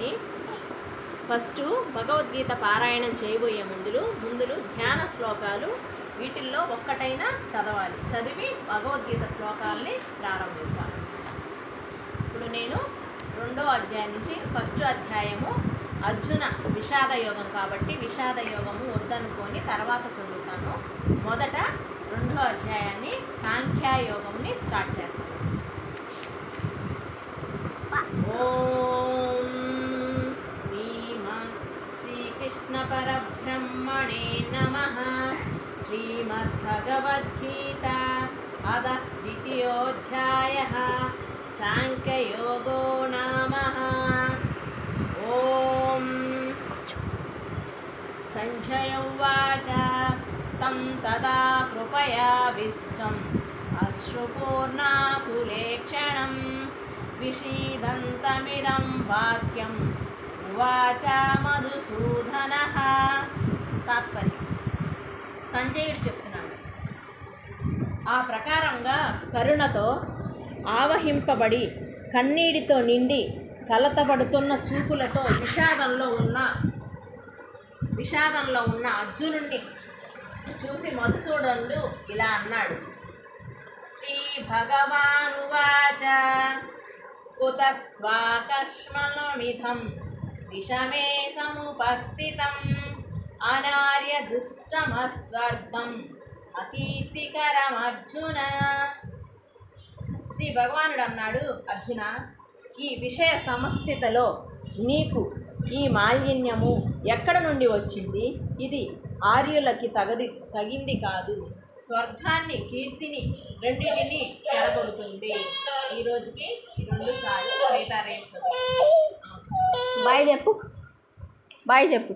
అధ్యాయాన్ని ఫస్ట్ భగవద్గీత పారాయణం చేయబోయే ముందులు ధ్యాన శ్లోకాలు వీటిల్లో ఒక్కటైనా చదవాలి. చదివి భగవద్గీత శ్లోకాలని ప్రారంభించాలి. ఇప్పుడు నేను 2వ అధ్యాయం నుంచి ఫస్ట్ అధ్యాయము అర్జున విషాద యోగం కాబట్టి విషాద యోగము వద్దనుకొని తర్వాత చదువుతాను. మొదట 2వ అధ్యాయాన్ని సాంఖ్యయోగంని స్టార్ట్ చేస్తాను. ఓం శ్రీకృష్ణ పరబ్రహ్మణే నమః. శ్రీమద్భగవద్గీత అథ ద్వితీయోऽధ్యాయः సాంఖ్యయోగో నామ. ఓం సంజయ ఉవాచ తం తదా కృపయావిష్టం అశ్రుపూర్ణాకులేక్షణం విషీదంతమిదం వాక్యం ఉవాచ మధుసూదనః. తాత్పర్యం: సంజయుడు చెప్తున్నాడు, ఆ ప్రకారంగా కరుణతో ఆవహింపబడి కన్నీటితో నిండి కలతపడుతున్న చూపులతో విషాదంలో ఉన్న అర్జునుడిని చూసి మధుసూదనుడు ఇలా అన్నాడు. శ్రీ భగవానువాచ కుతస్త్వాకస్మలమిదం విషమే సముపస్థితం అనార్యదుష్టమస్వర్గం అకీర్తికరమర్జున. శ్రీ భగవానుడు అన్నాడు, అర్జున, ఈ విషయ సమస్థితిలో నీకు ఈ మాలిన్యము ఎక్కడ నుండి వచ్చింది? ఇది ఆర్యులకి తగింది కాదు. స్వర్గాన్ని, కీర్తిని రెండింటిని చెడగొడుతుంది. ఈరోజుకి ఈ 2 చాలు. రేపు చదువు. బాయ్ చెప్పు.